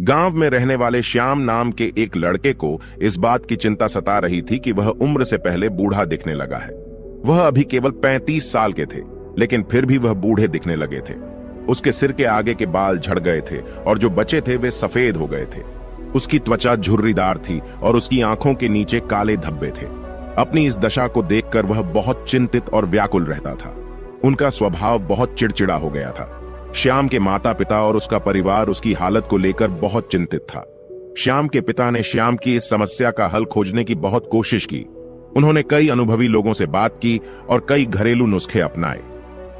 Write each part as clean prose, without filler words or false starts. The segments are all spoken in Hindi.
गांव में रहने वाले श्याम नाम के एक लड़के को इस बात की चिंता सता रही थी कि वह उम्र से पहले बूढ़ा दिखने लगा है। वह अभी केवल 35 साल के थे, लेकिन फिर भी वह बूढ़े दिखने लगे थे। उसके सिर के आगे के बाल झड़ गए थे और जो बचे थे वे सफेद हो गए थे। उसकी त्वचा झुर्रीदार थी और उसकी आंखों के नीचे काले धब्बे थे। अपनी इस दशा को देखकर वह बहुत चिंतित और व्याकुल रहता था। उनका स्वभाव बहुत चिड़चिड़ा हो गया था। श्याम के माता पिता और उसका परिवार उसकी हालत को लेकर बहुत चिंतित था। श्याम के पिता ने श्याम की इस समस्या का हल खोजने की बहुत कोशिश की। उन्होंने कई अनुभवी लोगों से बात की और कई घरेलू नुस्खे अपनाए।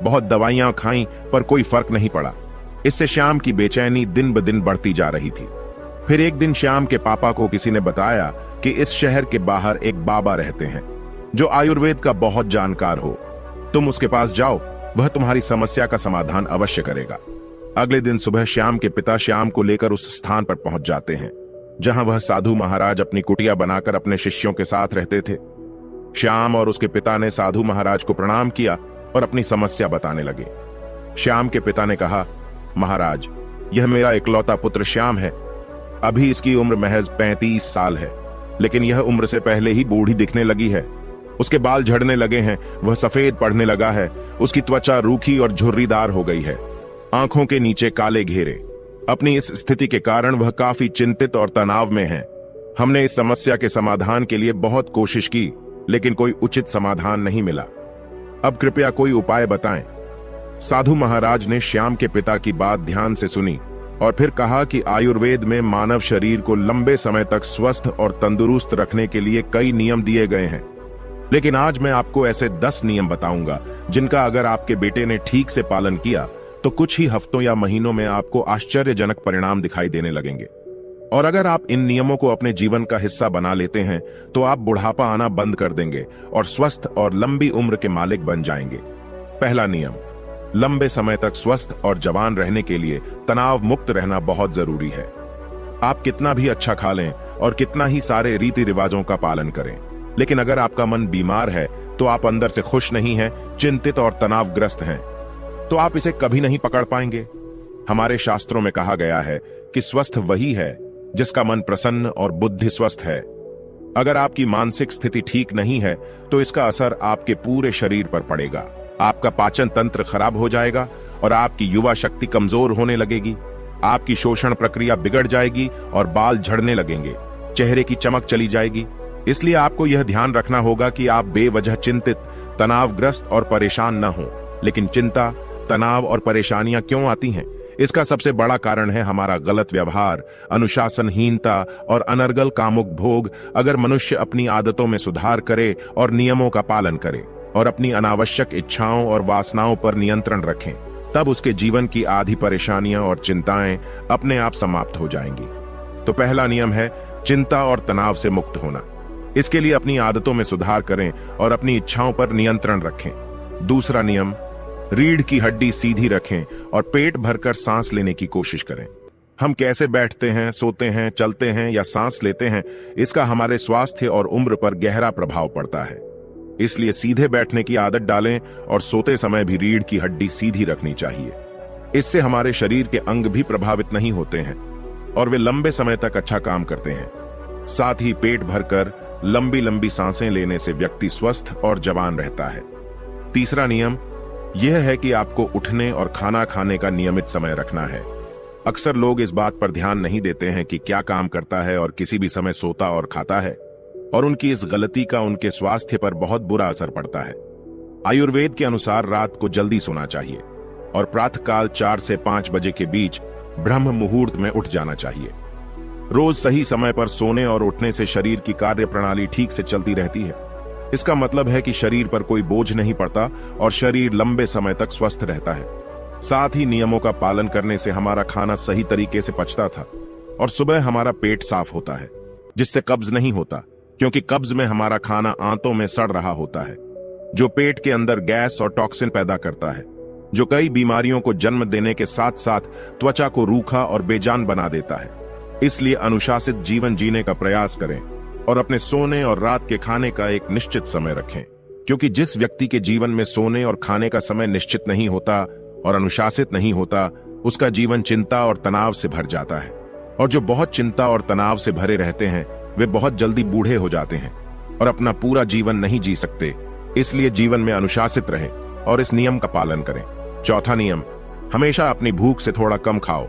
बहुत दवाइयां खाईं पर कोई फर्क नहीं पड़ा। इससे श्याम की बेचैनी दिन ब दिन बढ़ती जा रही थी। फिर एक दिन श्याम के पापा को किसी ने बताया कि इस शहर के बाहर एक बाबा रहते हैं जो आयुर्वेद का बहुत जानकार हो। तुम उसके पास जाओ, वह तुम्हारी समस्या का समाधान अवश्य करेगा। अगले दिन सुबह श्याम के पिता श्याम को लेकर उस स्थान पर पहुंच जाते हैं जहां वह साधु महाराज अपनी कुटिया बनाकर अपने शिष्यों के साथ रहते थे। श्याम और उसके पिता ने साधु महाराज को प्रणाम किया और अपनी समस्या बताने लगे। श्याम के पिता ने कहा, महाराज, यह मेरा इकलौता पुत्र श्याम है। अभी इसकी उम्र महज 35 साल है, लेकिन यह उम्र से पहले ही बूढ़ी दिखने लगी है। उसके बाल झड़ने लगे हैं, वह सफेद पड़ने लगा है, उसकी त्वचा रूखी और झुर्रीदार हो गई है, आंखों के नीचे काले घेरे। अपनी इस स्थिति के कारण वह काफी चिंतित और तनाव में है। हमने इस समस्या के समाधान के लिए बहुत कोशिश की, लेकिन कोई उचित समाधान नहीं मिला। अब कृपया कोई उपाय बताएं। साधु महाराज ने श्याम के पिता की बात ध्यान से सुनी और फिर कहा कि आयुर्वेद में मानव शरीर को लंबे समय तक स्वस्थ और तंदुरुस्त रखने के लिए कई नियम दिए गए हैं, लेकिन आज मैं आपको ऐसे 10 नियम बताऊंगा जिनका अगर आपके बेटे ने ठीक से पालन किया तो कुछ ही हफ्तों या महीनों में आपको आश्चर्यजनक परिणाम दिखाई देने लगेंगे। और अगर आप इन नियमों को अपने जीवन का हिस्सा बना लेते हैं तो आप बुढ़ापा आना बंद कर देंगे और स्वस्थ और लंबी उम्र के मालिक बन जाएंगे। पहला नियम, लंबे समय तक स्वस्थ और जवान रहने के लिए तनाव मुक्त रहना बहुत जरूरी है। आप कितना भी अच्छा खा लें और कितना ही सारे रीति रिवाजों का पालन करें, लेकिन अगर आपका मन बीमार है तो आप अंदर से खुश नहीं हैं, चिंतित और तनावग्रस्त हैं, तो आप इसे कभी नहीं पकड़ पाएंगे। हमारे शास्त्रों में कहा गया है कि स्वस्थ वही है जिसका मन प्रसन्न और बुद्धि स्वस्थ है। अगर आपकी मानसिक स्थिति ठीक नहीं है तो इसका असर आपके पूरे शरीर पर पड़ेगा। आपका पाचन तंत्र खराब हो जाएगा और आपकी युवा शक्ति कमजोर होने लगेगी। आपकी शोषण प्रक्रिया बिगड़ जाएगी और बाल झड़ने लगेंगे, चेहरे की चमक चली जाएगी। इसलिए आपको यह ध्यान रखना होगा कि आप बेवजह चिंतित, तनावग्रस्त और परेशान न हो। लेकिन चिंता, तनाव और परेशानियां क्यों आती हैं? इसका सबसे बड़ा कारण है हमारा गलत व्यवहार, अनुशासनहीनता और अनर्गल कामुक भोग। अगर मनुष्य अपनी आदतों में सुधार करे और नियमों का पालन करे और अपनी अनावश्यक इच्छाओं और वासनाओं पर नियंत्रण रखें, तब उसके जीवन की आधी परेशानियां और चिंताएं अपने आप समाप्त हो जाएंगी। तो पहला नियम है चिंता और तनाव से मुक्त होना। इसके लिए अपनी आदतों में सुधार करें और अपनी इच्छाओं पर नियंत्रण रखें। दूसरा नियम, रीढ़ की हड्डी सीधी रखें और पेट भरकर सांस लेने की कोशिश करें। हम कैसे बैठते हैं, सोते हैं, चलते हैं या सांस लेते हैं, इसका हमारे स्वास्थ्य और उम्र पर गहरा प्रभाव पड़ता है। इसलिए सीधे बैठने की आदत डालें और सोते समय भी रीढ़ की हड्डी सीधी रखनी चाहिए। इससे हमारे शरीर के अंग भी प्रभावित नहीं होते हैं और वे लंबे समय तक अच्छा काम करते हैं। साथ ही पेट भरकर लंबी लंबी सांसें लेने से व्यक्ति स्वस्थ और जवान रहता है। तीसरा नियम यह है कि आपको उठने और खाना खाने का नियमित समय रखना है। अक्सर लोग इस बात पर ध्यान नहीं देते हैं कि क्या काम करता है और किसी भी समय सोता और खाता है, और उनकी इस गलती का उनके स्वास्थ्य पर बहुत बुरा असर पड़ता है। आयुर्वेद के अनुसार रात को जल्दी सोना चाहिए और प्रातःकाल 4 से 5 बजे के बीच ब्रह्म मुहूर्त में उठ जाना चाहिए। रोज सही समय पर सोने और उठने से शरीर की कार्य प्रणाली ठीक से चलती रहती है। इसका मतलब है कि शरीर पर कोई बोझ नहीं पड़ता और शरीर लंबे समय तक स्वस्थ रहता है। साथ ही नियमों का पालन करने से हमारा खाना सही तरीके से पचता था और सुबह हमारा पेट साफ होता है, जिससे कब्ज नहीं होता, क्योंकि कब्ज में हमारा खाना आंतों में सड़ रहा होता है, जो पेट के अंदर गैस और टॉक्सिन पैदा करता है, जो कई बीमारियों को जन्म देने के साथ साथ त्वचा को रूखा और बेजान बना देता है। इसलिए अनुशासित जीवन जीने का प्रयास करें और अपने सोने और रात के खाने का एक निश्चित समय रखें, क्योंकि जिस व्यक्ति के जीवन में सोने और खाने का समय निश्चित नहीं होता और अनुशासित नहीं होता, उसका जीवन चिंता और तनाव से भर जाता है। और जो बहुत चिंता और तनाव से भरे रहते हैं वे बहुत जल्दी बूढ़े हो जाते हैं और अपना पूरा जीवन नहीं जी सकते। इसलिए जीवन में अनुशासित रहें और इस नियम का पालन करें। चौथा नियम, हमेशा अपनी भूख से थोड़ा कम खाओ।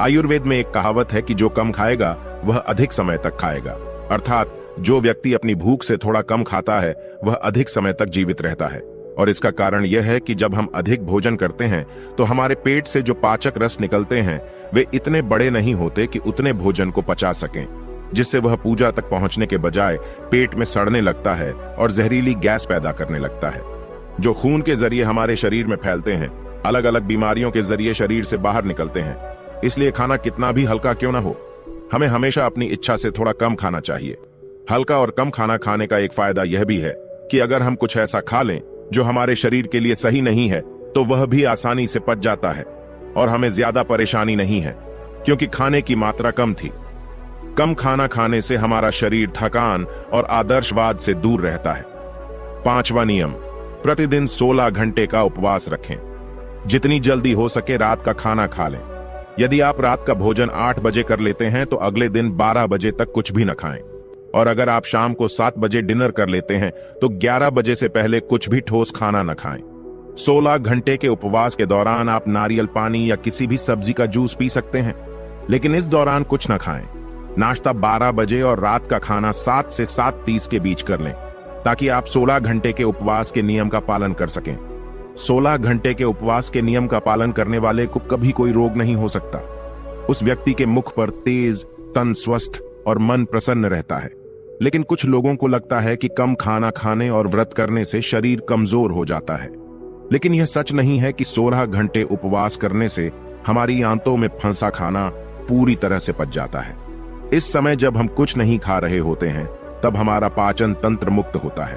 आयुर्वेद में एक कहावत है कि जो कम खाएगा वह अधिक समय तक खाएगा, अर्थात जो व्यक्ति अपनी भूख से थोड़ा कम खाता है वह अधिक समय तक जीवित रहता है। और इसका कारण यह है कि जब हम अधिक भोजन करते हैं तो हमारे पेट से जो पाचक रस निकलते हैं वे इतने बड़े नहीं होते कि उतने भोजन को पचा सकें, जिससे वह पूजा तक पहुंचने के बजाय पेट में सड़ने लगता है और जहरीली गैस पैदा करने लगता है, जो खून के जरिए हमारे शरीर में फैलते हैं, अलग अलग बीमारियों के जरिए शरीर से बाहर निकलते हैं। इसलिए खाना कितना भी हल्का क्यों ना हो, हमें हमेशा अपनी इच्छा से थोड़ा कम खाना चाहिए। हल्का और कम खाना खाने का एक फायदा यह भी है कि अगर हम कुछ ऐसा खा लें जो हमारे शरीर के लिए सही नहीं है तो वह भी आसानी से पच जाता है और हमें ज्यादा परेशानी नहीं है, क्योंकि खाने की मात्रा कम थी। कम खाना खाने से हमारा शरीर थकान और आदर्शवाद से दूर रहता है। पांचवा नियम, प्रतिदिन 16 घंटे का उपवास रखें। जितनी जल्दी हो सके रात का खाना खा लें। यदि आप रात का भोजन 8 बजे कर लेते हैं तो अगले दिन 12 बजे तक कुछ भी न खाएं। और अगर आप शाम को 7 बजे डिनर कर लेते हैं तो 11 बजे से पहले कुछ भी ठोस खाना न खाएं। 16 घंटे के उपवास के दौरान आप नारियल पानी या किसी भी सब्जी का जूस पी सकते हैं, लेकिन इस दौरान कुछ न खाएं। नाश्ता 12 बजे और रात का खाना 7 से 7:30 के बीच कर लें, ताकि आप 16 घंटे के उपवास के नियम का पालन कर सकें। 16 घंटे के उपवास के नियम का पालन करने वाले को कभी कोई रोग नहीं हो सकता। उस व्यक्ति के मुख पर तेज, तन स्वस्थ और मन प्रसन्न रहता है। लेकिन कुछ लोगों को लगता है कि कम खाना खाने और व्रत करने से शरीर कमजोर हो जाता है, लेकिन यह सच नहीं है कि 16 घंटे उपवास करने से हमारी आंतों में फंसा खाना पूरी तरह से पच जाता है। इस समय जब हम कुछ नहीं खा रहे होते हैं तब हमारा पाचन तंत्र मुक्त होता है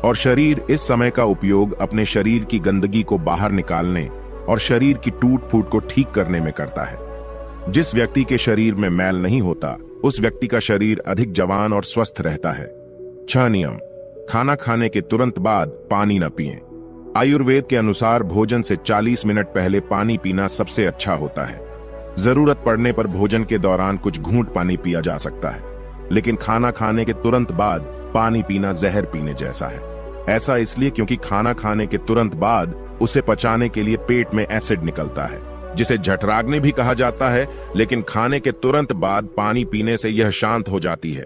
और शरीर इस समय का उपयोग अपने शरीर की गंदगी को बाहर निकालने और शरीर की टूट फूट को ठीक करने में करता है। जिस व्यक्ति के शरीर में मैल नहीं होता उस व्यक्ति का शरीर अधिक जवान और स्वस्थ रहता है। 6 नियम, खाना खाने के तुरंत बाद पानी न पिएं। आयुर्वेद के अनुसार भोजन से 40 मिनट पहले पानी पीना सबसे अच्छा होता है। जरूरत पड़ने पर भोजन के दौरान कुछ घूंट पानी पिया जा सकता है, लेकिन खाना खाने के तुरंत बाद पानी पीना जहर पीने जैसा है। ऐसा इसलिए क्योंकि खाना खाने के तुरंत बाद उसे पचाने के लिए पेट में एसिड निकलता है, जिसे जठराग्नि भी कहा जाता है, लेकिन खाने के तुरंत बाद पानी पीने से यह शांत हो जाती है,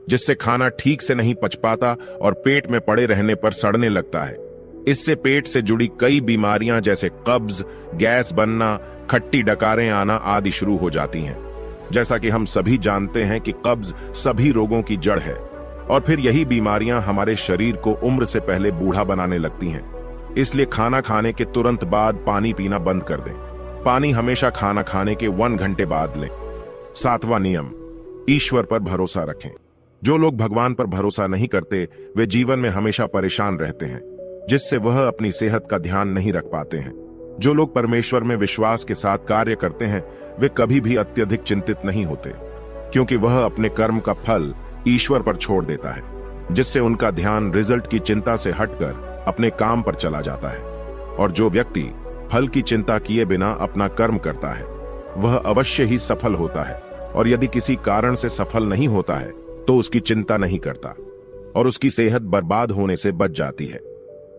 जिससे खाना ठीक से नहीं पच पाता और पेट में पड़े रहने पर सड़ने लगता है। इससे पेट से जुड़ी कई बीमारियां जैसे कब्ज, गैस बनना, खट्टी डकारें आना आदि शुरू हो जाती हैं। जैसा कि हम सभी जानते हैं कि कब्ज सभी रोगों की जड़ है और फिर यही बीमारियां हमारे शरीर को उम्र से पहले बूढ़ा बनाने लगती हैं। इसलिए खाना खाने के तुरंत बाद पानी पीना बंद कर दें। पानी हमेशा खाना खाने के 1 घंटे बाद लें। 7वां नियम, ईश्वर पर भरोसा रखें। जो लोग भगवान पर भरोसा नहीं करते वे जीवन में हमेशा परेशान रहते हैं, जिससे वह अपनी सेहत का ध्यान नहीं रख पाते हैं। जो लोग परमेश्वर में विश्वास के साथ कार्य करते हैं वे कभी भी अत्यधिक चिंतित नहीं होते, क्योंकि वह अपने कर्म का फल ईश्वर पर छोड़ देता है, जिससे उनका ध्यान रिजल्ट की चिंता से हटकर अपने काम पर चला जाता है। और जो व्यक्ति फल की चिंता किए बिना अपना कर्म करता है वह अवश्य ही सफल होता है, और यदि किसी कारण से सफल नहीं होता है तो उसकी चिंता नहीं करता और उसकी सेहत बर्बाद होने से बच जाती है।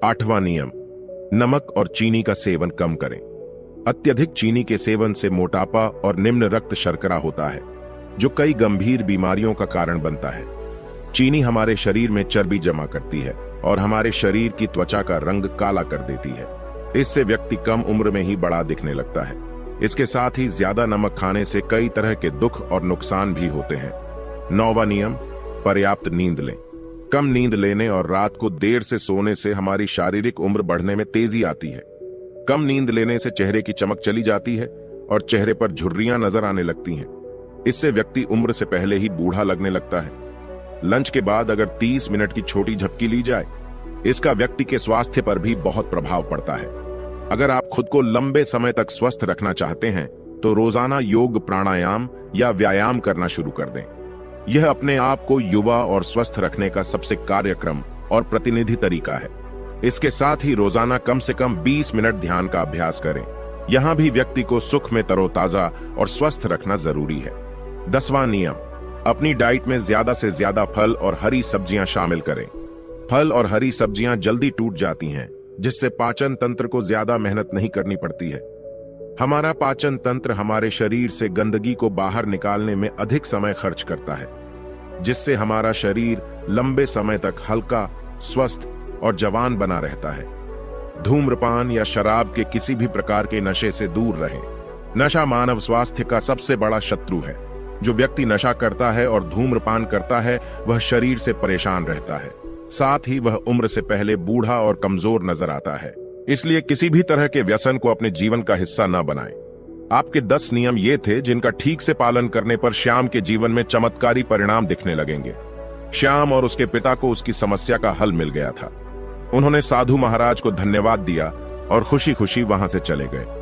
8वां नियम, नमक और चीनी का सेवन कम करें। अत्यधिक चीनी के सेवन से मोटापा और निम्न रक्त शर्करा होता है, जो कई गंभीर बीमारियों का कारण बनता है। चीनी हमारे शरीर में चर्बी जमा करती है और हमारे शरीर की त्वचा का रंग काला कर देती है। इससे व्यक्ति कम उम्र में ही बड़ा दिखने लगता है। इसके साथ ही ज्यादा नमक खाने से कई तरह के दुख और नुकसान भी होते हैं। 9वां नियम, पर्याप्त नींद लें। कम नींद लेने और रात को देर से सोने से हमारी शारीरिक उम्र बढ़ने में तेजी आती है। कम नींद लेने से चेहरे की चमक चली जाती है और चेहरे पर झुर्रियां नजर आने लगती हैं। इससे व्यक्ति उम्र से पहले ही बूढ़ा लगने लगता है। लंच के बाद अगर 30 मिनट की छोटी झपकी ली जाए, इसका व्यक्ति के स्वास्थ्य पर भी बहुत प्रभाव पड़ता है। अगर आप खुद को लंबे समय तक स्वस्थ रखना चाहते हैं तो रोजाना योग, प्राणायाम या व्यायाम करना शुरू कर दें। यह अपने आप को युवा और स्वस्थ रखने का सबसे कार्यक्रम और प्रतिनिधि तरीका है। इसके साथ ही रोजाना कम से कम 20 मिनट ध्यान का अभ्यास करें। यहां भी व्यक्ति को सुख में तरोताजा और स्वस्थ रखना जरूरी है। 10वां नियम, अपनी डाइट में ज्यादा से ज्यादा फल और हरी सब्जियां शामिल करें। फल और हरी सब्जियां जल्दी टूट जाती हैं, जिससे पाचन तंत्र को ज्यादा मेहनत नहीं करनी पड़ती है। हमारा पाचन तंत्र हमारे शरीर से गंदगी को बाहर निकालने में अधिक समय खर्च करता है, जिससे हमारा शरीर लंबे समय तक हल्का, स्वस्थ और जवान बना रहता है। धूम्रपान या शराब के किसी भी प्रकार के नशे से दूर रहें। नशा मानव स्वास्थ्य का सबसे बड़ा शत्रु है। जो व्यक्ति नशा करता है और धूम्रपान करता है, वह शरीर से परेशान रहता है, साथ ही वह उम्र से पहले बूढ़ा और कमजोर नजर आता है। इसलिए किसी भी तरह के व्यसन को अपने जीवन का हिस्सा न बनाएं। आपके 10 नियम ये थे जिनका ठीक से पालन करने पर श्याम के जीवन में चमत्कारी परिणाम दिखने लगेंगे। श्याम और उसके पिता को उसकी समस्या का हल मिल गया था। उन्होंने साधु महाराज को धन्यवाद दिया और खुशी खुशी वहां से चले गए।